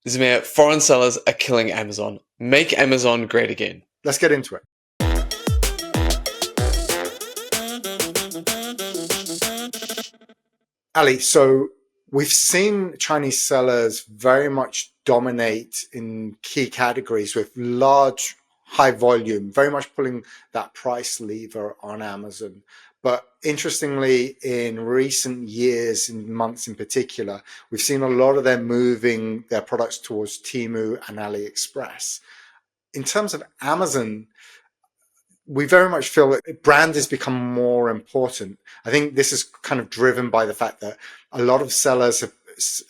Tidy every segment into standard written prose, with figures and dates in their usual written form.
Zamir, foreign sellers are killing Amazon. Make Amazon great again. Let's get into it. Ali, so we've seen Chinese sellers very much dominate in key categories with large, high volume, very much pulling that price lever on Amazon. But interestingly, in recent years and months in particular, we've seen a lot of them moving their products towards Temu and AliExpress. In terms of Amazon, we very much feel that brand has become more important. I think this is kind of driven by the fact that a lot of sellers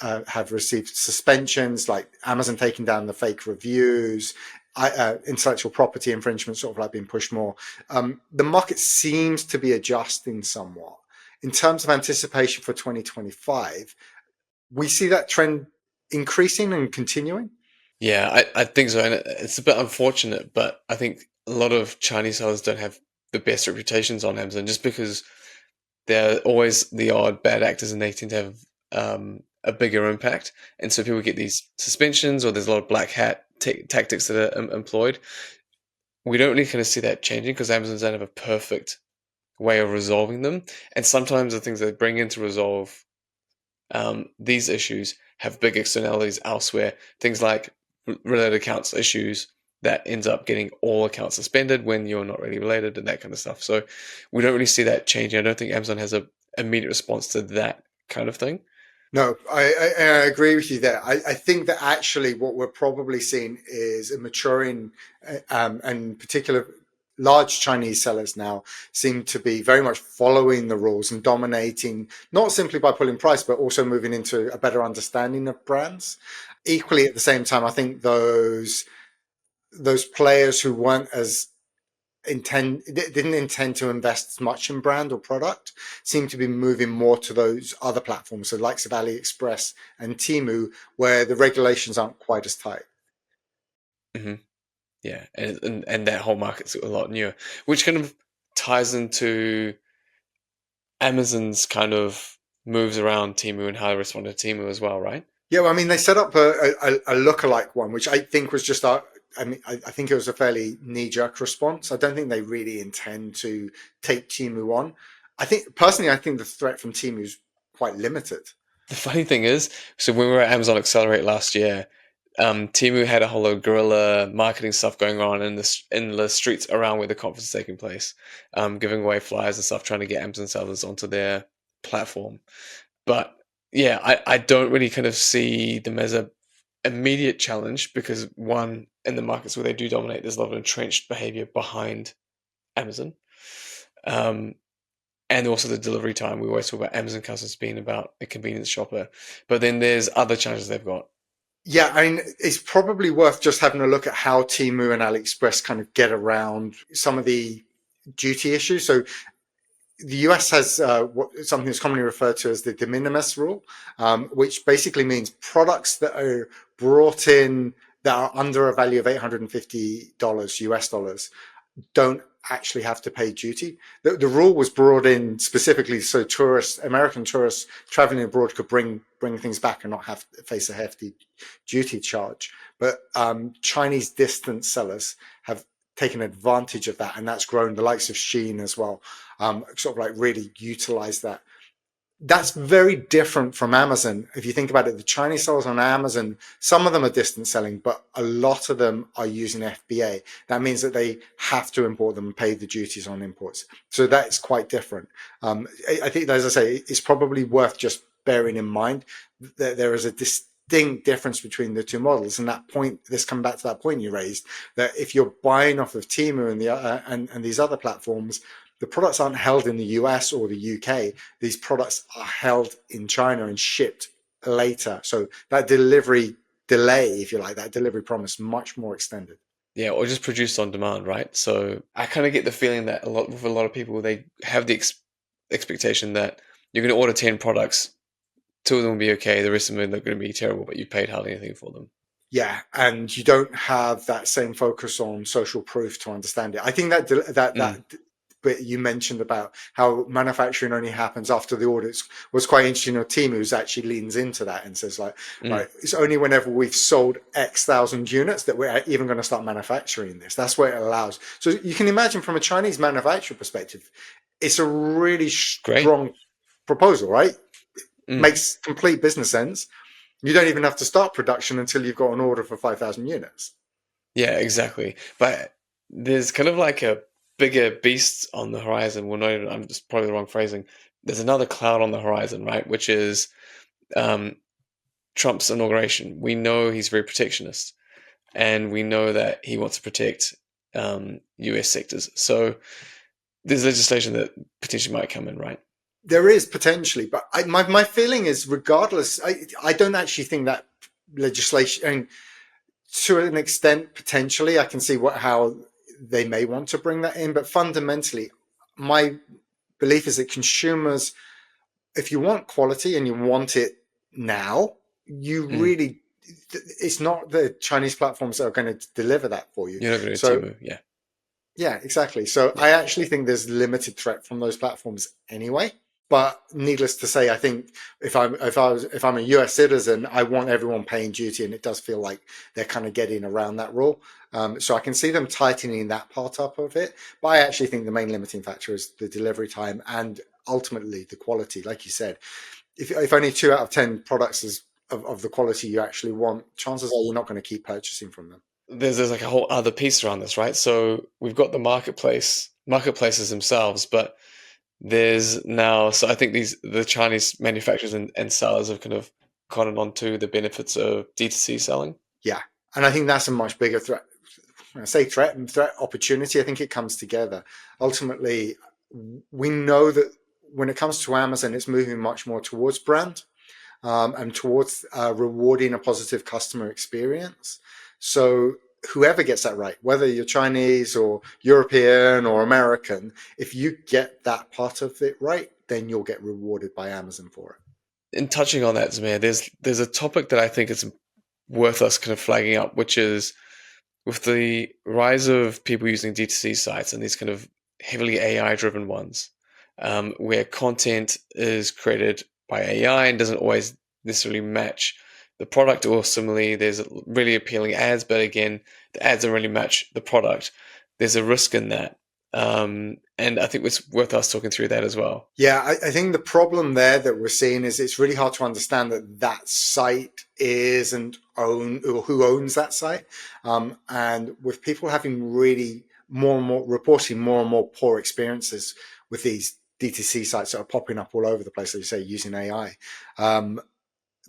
have received suspensions, like Amazon taking down the fake reviews, intellectual property infringement sort of like being pushed more. The market seems to be adjusting somewhat. In terms of anticipation for 2025, we see that trend increasing and continuing. Yeah, I think so. And it's a bit unfortunate, but I think a lot of Chinese sellers don't have the best reputations on Amazon just because they're always the odd bad actors and they tend to have a bigger impact. And so people get these suspensions or there's a lot of black hat tactics that are employed. We don't really kind of see that changing because Amazon doesn't have a perfect way of resolving them. And sometimes the things they bring in to resolve these issues have big externalities elsewhere. Things like related accounts issues that ends up getting all accounts suspended when you're not really related and that kind of stuff. So we don't really see that changing. I don't think Amazon has a immediate response to that kind of thing. No, I agree with you there. I think that actually what we're probably seeing is a maturing, and particular large Chinese sellers now seem to be very much following the rules and dominating, not simply by pulling price, but also moving into a better understanding of brands. Equally, at the same time, I think those players who weren't as didn't intend to invest as much in brand or product seem to be moving more to those other platforms, so likes of AliExpress and Temu, where the regulations aren't quite as tight. hmm Yeah, and that whole market's a lot newer, which kind of ties into Amazon's kind of moves around Temu and how they respond to Temu as well, right? Yeah, well, I mean, they set up a lookalike one, which I think was just I mean, I think it was a fairly knee-jerk response. I don't think they really intend to take Temu on. I think the threat from Temu is quite limited. The funny thing is, so when we were at Amazon Accelerate last year, Temu had a whole lot of guerrilla marketing stuff going on in the streets around where the conference is taking place, giving away flyers and stuff, trying to get Amazon sellers onto their platform. But yeah, I don't really kind of see them as a immediate challenge because one, in the markets where they do dominate, there's a lot of entrenched behavior behind Amazon. Um, and also the delivery time. We always talk about Amazon customers being about a convenience shopper, but then there's other challenges they've got. Yeah, I mean, it's probably worth just having a look at how Temu and AliExpress kind of get around some of the duty issues. So the US has something that's commonly referred to as the de minimis rule, which basically means products that are brought in that are under a value of $850 US dollars don't actually have to pay duty. The rule was brought in specifically so American tourists traveling abroad could bring things back and not have to face a hefty duty charge. But Chinese distance sellers have taken advantage of that, and that's grown. The likes of Shein as well, sort of like really utilize that. That's very different from Amazon. If you think about it, the Chinese sellers on Amazon, some of them are distance selling, but a lot of them are using FBA. That means that they have to import them and pay the duties on imports. So that's quite different. I think, as I say, it's probably worth just bearing in mind that there is a distinct difference between the two models. And that point, this comes back to that point you raised, that if you're buying off of Temu and these other platforms, the products aren't held in the US or the UK. These products are held in China and shipped later. So that delivery delay, if you like, that delivery promise, much more extended. Yeah, or just produced on demand, right? So I kind of get the feeling that with a lot of people, they have the expectation that you're going to order 10 products, two of them will be okay, the rest of them are going to be terrible, but you paid hardly anything for them. Yeah, and you don't have that same focus on social proof to understand it. I think that Mm. bit you mentioned about how manufacturing only happens after the audits was quite interesting. Temu actually leans into that and says like, Mm. right, it's only whenever we've sold X thousand units that we're even going to start manufacturing this. That's what it allows. So you can imagine from a Chinese manufacturer perspective, it's a really Great. strong proposal, right? Mm. Makes complete business sense. You don't even have to start production until you've got an order for 5,000 units. Yeah, exactly. But there's kind of like a bigger beast on the horizon. Well, not even, I'm just probably the wrong phrasing. There's another cloud on the horizon, right? Which is um, Trump's inauguration. We know he's very protectionist, and we know that he wants to protect US sectors. So there's legislation that potentially might come in, right? There is potentially, but my feeling is regardless, I don't actually think that legislation, and to an extent, potentially, I can see how they may want to bring that in, but fundamentally, my belief is that consumers, if you want quality and you want it now, you Mm. really, it's not the Chinese platforms that are going to deliver that for you. You're not going to So Temu, yeah. yeah, exactly. So Yeah. I actually think there's limited threat from those platforms anyway. But needless to say, I think if I'm a US citizen, I want everyone paying duty, and it does feel like they're kind of getting around that rule. So I can see them tightening that part up of it. But I actually think the main limiting factor is the delivery time and ultimately the quality. Like you said, if only 2 out of 10 products of the quality you actually want, chances are you're not going to keep purchasing from them. There's like a whole other piece around this, right? So we've got the marketplaces themselves, but there's now, so I think the Chinese manufacturers and sellers have kind of cottoned on to the benefits of D2C selling. Yeah, and I think that's a much bigger threat. When I say threat and threat opportunity, I think it comes together. Ultimately, we know that when it comes to Amazon, it's moving much more towards brand and towards rewarding a positive customer experience. So whoever gets that right, whether you're Chinese or European or American, if you get that part of it right, then you'll get rewarded by Amazon for it. In touching on that, Zamir, there's a topic that I think is worth us kind of flagging up, which is with the rise of people using D2C sites and these kind of heavily AI driven ones, where content is created by AI and doesn't always necessarily match the product, or similarly, there's really appealing ads, but again, the ads don't really match the product. There's a risk in that. And I think it's worth us talking through that as well. Yeah, I think the problem there that we're seeing is it's really hard to understand that site isn't owned, or who owns that site. And with people having really more and more reporting more and more poor experiences with these DTC sites that are popping up all over the place, as you say, using AI, um,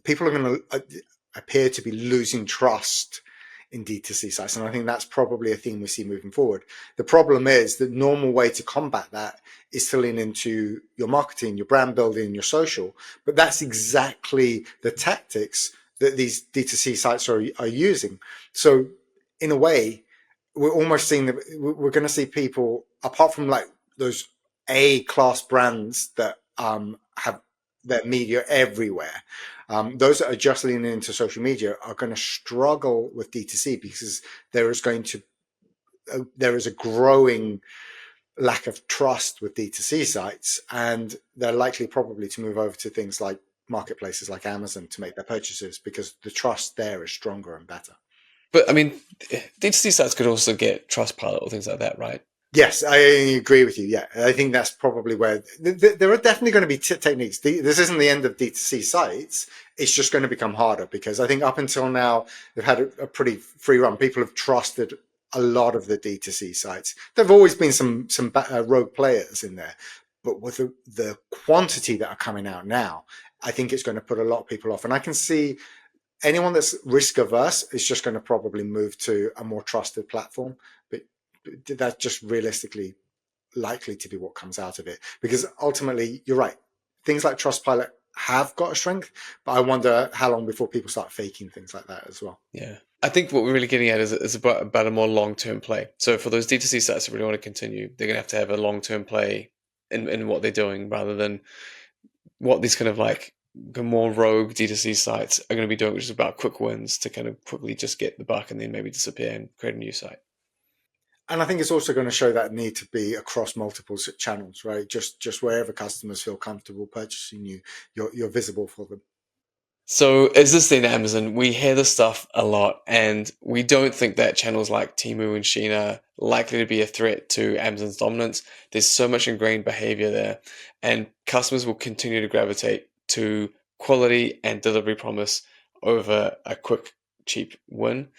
people are going to appear to be losing trust in D2C sites. And I think that's probably a theme we see moving forward. The problem is the normal way to combat that is to lean into your marketing, your brand building, your social. But that's exactly the tactics that these D2C sites are using. So in a way, we're almost seeing that we're going to see people, apart from like those A class brands that have their media everywhere, those that are just leaning into social media are going to struggle with D2C because there is going to there is a growing lack of trust with D2C sites, and they're likely probably to move over to things like marketplaces like Amazon to make their purchases because the trust there is stronger and better. But I mean, D2C sites could also get Trustpilot or things like that, right? Yes, I agree with you. Yeah, I think that's probably where there are definitely going to be techniques. This isn't the end of D2C sites. It's just going to become harder because I think up until now they've had a pretty free run. People have trusted a lot of the D2C sites. There've always been some rogue players in there, but with the quantity that are coming out now, I think it's going to put a lot of people off. And I can see anyone that's risk averse is just going to probably move to a more trusted platform. But that's just realistically likely to be what comes out of it. Because ultimately, you're right. Things like Trustpilot have got a strength, but I wonder how long before people start faking things like that as well. Yeah. I think what we're really getting at is about a more long term play. So for those D2C sites that really want to continue, they're going to have a long term play in what they're doing rather than what these kind of like the more rogue D2C sites are going to be doing, which is about quick wins to kind of quickly just get the buck and then maybe disappear and create a new site. And I think it's also going to show that need to be across multiple channels, right? Just wherever customers feel comfortable purchasing you, you're visible for them. So, as this then Amazon, we hear this stuff a lot, and we don't think that channels like Temu and Shein are likely to be a threat to Amazon's dominance. There's so much ingrained behavior there, and customers will continue to gravitate to quality and delivery promise over a quick, cheap win,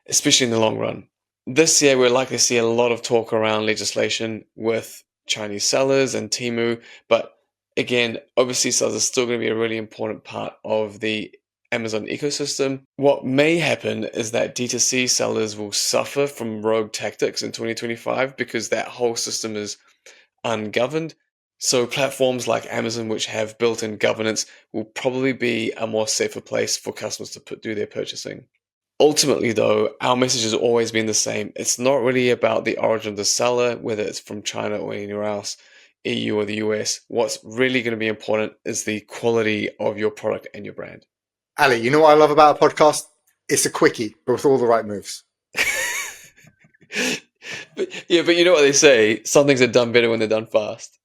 especially in the long run. This year, we're likely to see a lot of talk around legislation with Chinese sellers and Temu, but again, overseas sellers are still going to be a really important part of the Amazon ecosystem. What may happen is that D2C sellers will suffer from rogue tactics in 2025 because that whole system is ungoverned. So platforms like Amazon, which have built-in governance, will probably be a more safer place for customers to do their purchasing. Ultimately, though, our message has always been the same. It's not really about the origin of the seller, whether it's from China or anywhere else, EU or the US. What's really going to be important is the quality of your product and your brand. Ali, you know what I love about a podcast? It's a quickie, but with all the right moves. But you know what they say, some things are done better when they're done fast.